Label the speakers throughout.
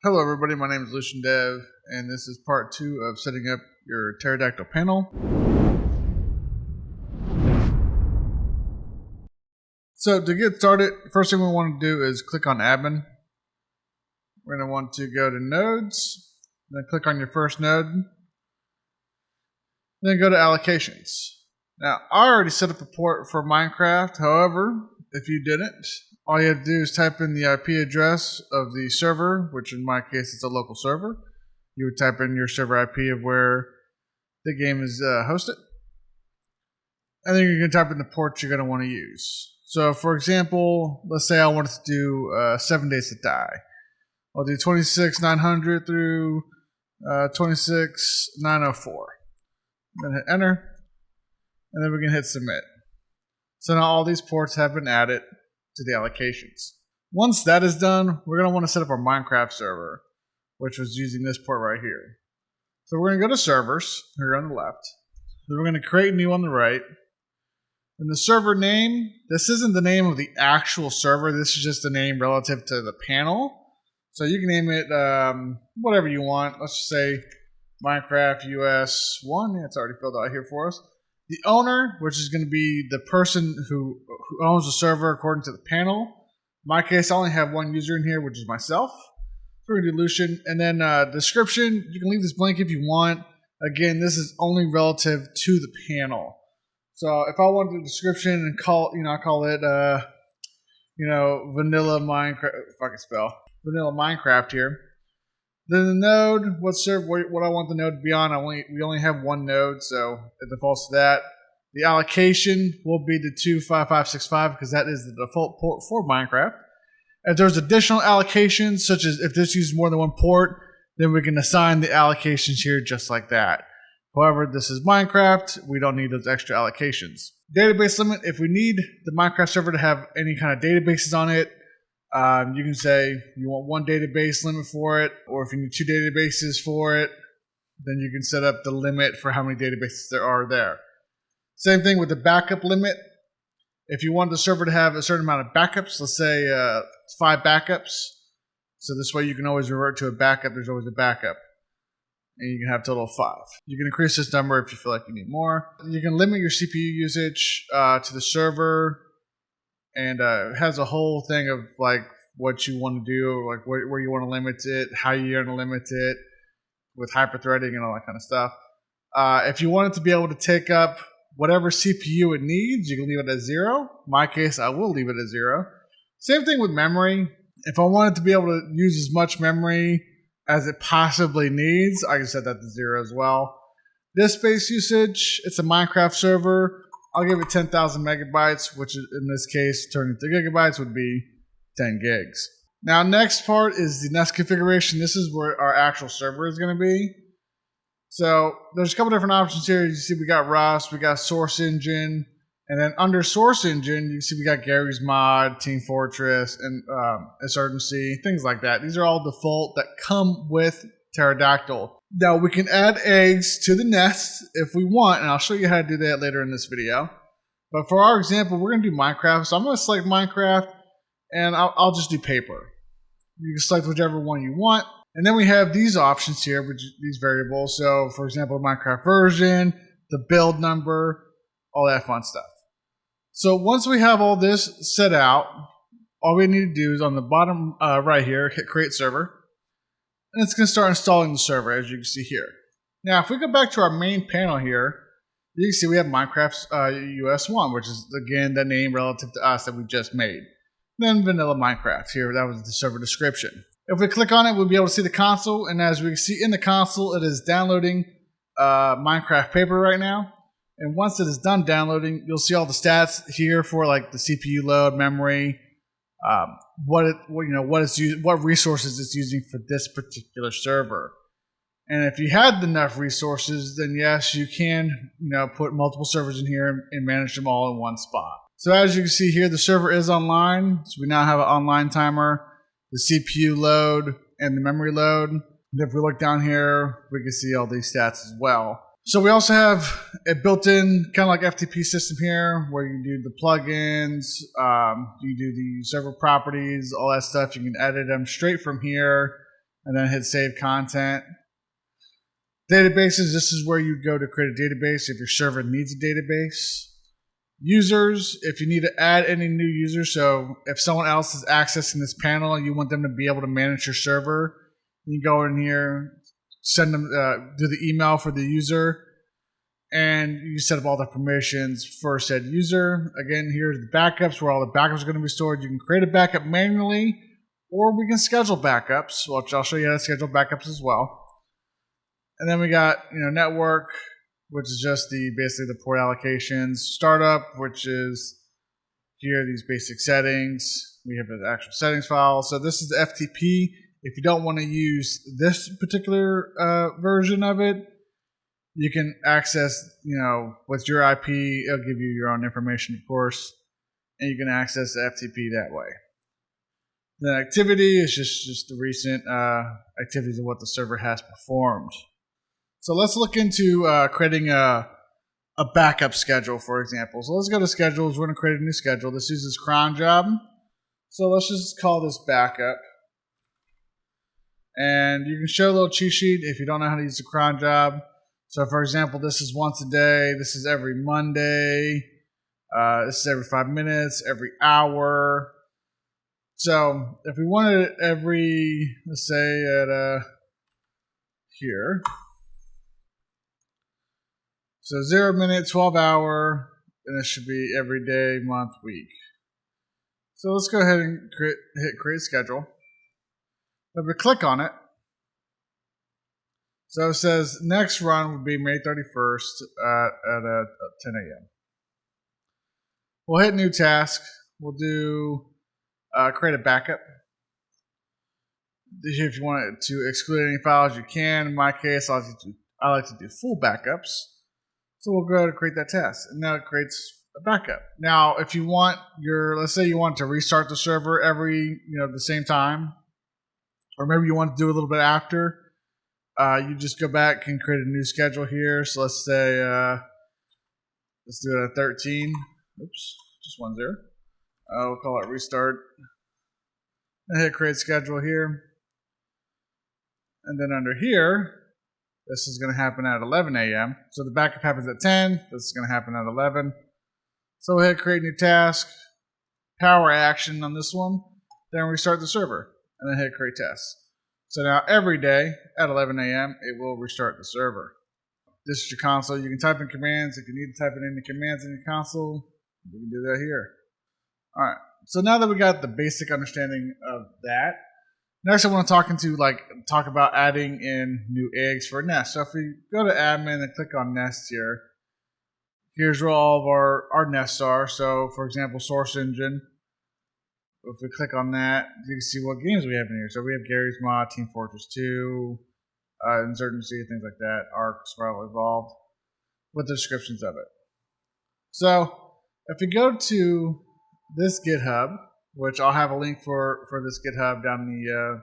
Speaker 1: Hello everybody, my name is LucianDev, and this is part 2 of setting up your Pterodactyl panel. So to get started, first thing we want to do is click on Admin. We're going to want to go to Nodes, then click on your first node, then go to Allocations. Now, I already set up a port for Minecraft, however, if you didn't, all you have to do is type in the IP address of the server, which in my case is a local server. You would type in your server IP of where the game is hosted. And then you're going to type in the port you're going to want to use. So for example, let's say I wanted to do 7 Days to Die. I'll do 26,900 through 26,904. Then hit enter. And then we can hit submit. So now all these ports have been added to the allocations. Once that is done, we're going to want to set up our Minecraft server, which was using this port right here. So we're going to go to servers here on the left. Then we're going to create new on the right. And the server name, this isn't the name of the actual server. This is just the name relative to the panel. So you can name it whatever you want. Let's just say Minecraft US 1. Yeah, it's already filled out here for us. The owner, which is going to be the person who owns the server according to the panel. In my case, I only have one user in here, which is myself. So we're going to do Lucian. And then description, you can leave this blank if you want. Again, this is only relative to the panel. So if I want the description and call it, vanilla Minecraft, if I can spell, vanilla Minecraft here. Then the node, what I want the node to be on, we only have one node, so it defaults to that. The allocation will be the 25565 because that is the default port for Minecraft. If there's additional allocations, such as if this uses more than one port, then we can assign the allocations here just like that. However, this is Minecraft, we don't need those extra allocations. Database limit, if we need the Minecraft server to have any kind of databases on it, you can say you want one database limit for it, or if you need 2 databases for it, then you can set up the limit for how many databases there are there. Same thing with the backup limit. If you want the server to have a certain amount of backups, let's say 5 backups, so this way you can always revert to a backup, there's always a backup. And you can have a total of 5. You can increase this number if you feel like you need more. You can limit your CPU usage to the server. And it has a whole thing of like what you want to do, like where you want to limit it, how you're going to limit it, with hyperthreading and all that kind of stuff. If you want it to be able to take up whatever CPU it needs, you can leave it at 0. In my case, I will leave it at 0. Same thing with memory. If I want it to be able to use as much memory as it possibly needs, I can set that to 0 as well. Disk space usage, it's a Minecraft server. I'll give it 10,000 megabytes, which in this case, turning to gigabytes would be 10 gigs. Now, next part is the Nest configuration. This is where our actual server is going to be. So there's a couple different options here. You see we got Rust, we got Source Engine, and then under Source Engine, you see we got Gary's Mod, Team Fortress, and Insurgency, things like that. These are all default that come with Pterodactyl. Now we can add eggs to the nest if we want, and I'll show you how to do that later in this video. But for our example, we're going to do Minecraft, so I'm going to select Minecraft, and I'll just do paper. You can select whichever one you want, and then we have these options here, which these variables. So for example, Minecraft version, the build number, all that fun stuff. So once we have all this set out, all we need to do is on the bottom right here, hit Create Server. And it's going to start installing the server, as you can see here. Now, if we go back to our main panel here, you can see we have Minecraft US 1, which is, again, the name relative to us that we just made. Then Vanilla Minecraft here, that was the server description. If we click on it, we'll be able to see the console. And as we can see in the console, it is downloading Minecraft paper right now. And once it is done downloading, you'll see all the stats here for like the CPU load, memory, what resources it's using for this particular server. And if you had enough resources, then yes, you can put multiple servers in here and manage them all in one spot. So as you can see here, the server is online. So we now have an online timer, the CPU load, and the memory load. And if we look down here, we can see all these stats as well. So we also have a built-in kind of like FTP system here where you do the plugins, you do the server properties, all that stuff. You can edit them straight from here. and then hit save content. Databases, this is where you go to create a database if your server needs a database. Users, if you need to add any new users, so if someone else is accessing this panel and you want them to be able to manage your server, you go in here, send them, do the email for the user, and you set up all the permissions for said user. Again, here's the backups where all the backups are going to be stored. You can create a backup manually, or we can schedule backups, which I'll show you how to schedule backups as well. And then we got, network, which is just basically the port allocations. Startup, which is here, these basic settings. We have the actual settings file. So this is the FTP. If you don't want to use this particular version of it, you can access, with your IP, it'll give you your own information, of course, and you can access the FTP that way. The activity is just the recent activities of what the server has performed. So let's look into creating a backup schedule, for example. So let's go to schedules. We're going to create a new schedule. This uses cron job. So let's just call this backup. And you can show a little cheat sheet if you don't know how to use the cron job. So for example, this is once a day. This is every Monday. This is every 5 minutes, every hour. So if we wanted it every, let's say at here. So 0 minute, 12 hour, and it should be every day, month, week. So let's go ahead and hit create schedule. If we click on it, so it says next run would be May 31st at 10 a.m. We'll hit new task. We'll do create a backup. If you want to exclude any files, you can. In my case, I like to do full backups. So we'll go to create that task, and now it creates a backup. Now, if you want let's say you want to restart the server every, the same time, or maybe you want to do a little bit after, you just go back and create a new schedule here. So let's say, let's do it at 13. Oops, just 10. We'll call it restart. And hit create schedule here. And then under here, this is going to happen at 11 a.m. So the backup happens at 10. This is going to happen at 11. So we'll hit create new task, power action on this one, then restart the server, and then hit create task. So now every day at 11 a.m. it will restart the server. This is your console. You can type in commands. If you need to type it in the commands in your console, you can do that here. All right. So now that we got the basic understanding of that, next I want to talk about adding in new eggs for Nest. So if we go to admin and click on Nest here, here's where all of our nests are. So for example, Source Engine. If we click on that, you can see what games we have in here. So we have Gary's Mod, Team Fortress 2, Insurgency, things like that, Ark, Survival Evolved, with the descriptions of it. So if we go to this GitHub, which I'll have a link for this GitHub down in the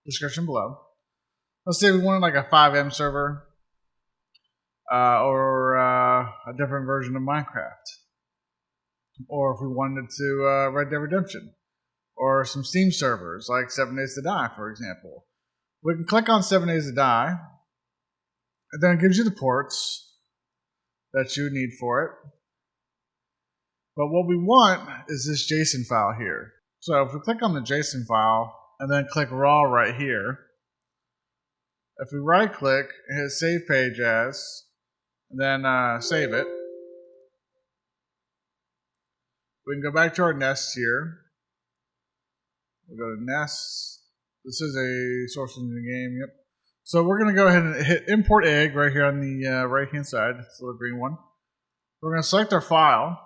Speaker 1: description below. Let's say we wanted like a 5M server or a different version of Minecraft. Or if we wanted to Red Dead Redemption. Or some Steam servers like 7 Days to Die, for example. We can click on 7 Days to Die, and then it gives you the ports that you need for it. But what we want is this JSON file here. So if we click on the JSON file and then click raw right here, if we right click and hit save page as, and then save it, we can go back to our nests here. We'll go to nests. This is a source engine game, yep. So we're going to go ahead and hit import egg right here on the right hand side, this little green one. We're going to select our file.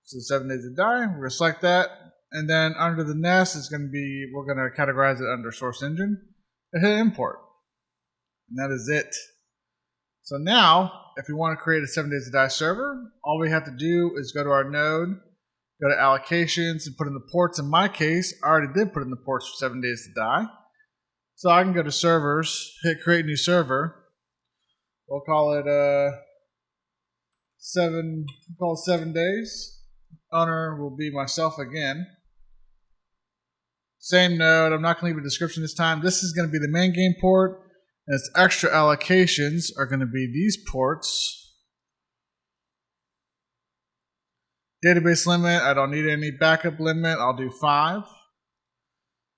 Speaker 1: So 7 Days to Die, we're going to select that, and then under the nest, we're going to categorize it under Source Engine, and hit import. And that is it. So now, if we want to create a 7 Days to Die server, all we have to do is go to our node, go to allocations, and put in the ports. In my case, I already did put in the ports for 7 Days to Die. So I can go to servers, hit create new server. We'll call it 7 days. Owner will be myself again. Same node. I'm not going to leave a description this time. This is going to be the main game port. And its extra allocations are going to be these ports. Database limit, I don't need any. Backup limit, I'll do 5.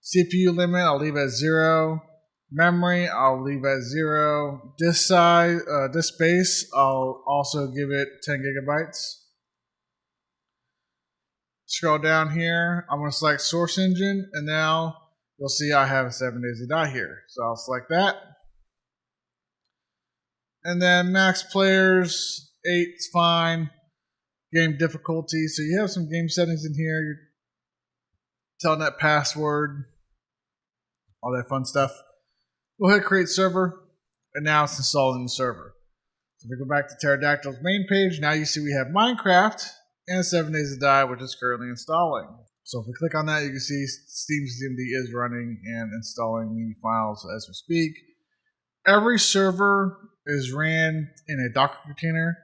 Speaker 1: CPU limit, I'll leave at 0. Memory, I'll leave at 0. Disk size, disk space, I'll also give it 10 gigabytes. Scroll down here, I'm going to select source engine, and now you'll see I have 7 days to die here. So I'll select that. And then max players, 8 is fine. Game difficulty, so you have some game settings in here. You're telling that password, all that fun stuff. We'll hit create server, and now it's installing the server. So if we go back to Pterodactyl's main page, now you see we have Minecraft and 7 days to die, which is currently installing. So if we click on that, you can see Steam CMD is running and installing the files as we speak. Every server is ran in a Docker container,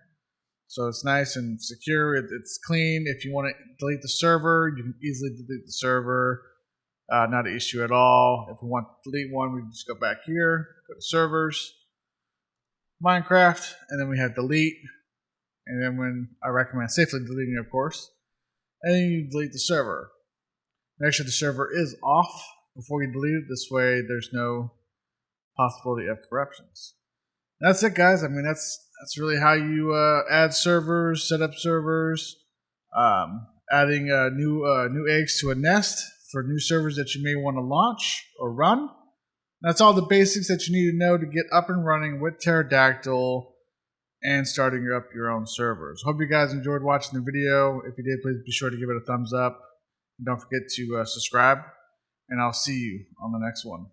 Speaker 1: so it's nice and secure. It's clean. If you want to delete the server, you can easily delete the server. Not an issue at all. If we want to delete one, we can just go back here, go to servers, Minecraft, and then we have delete. And then when I recommend safely deleting it, of course, and then you delete the server. Make sure the server is off before you delete it. This way, there's no possibility of corruptions. That's it, guys. I mean, that's really how you add servers, set up servers, adding new eggs to a nest for new servers that you may want to launch or run. That's all the basics that you need to know to get up and running with Pterodactyl and starting up your own servers. Hope you guys enjoyed watching the video. If you did, please be sure to give it a thumbs up. And don't forget to subscribe, and I'll see you on the next one.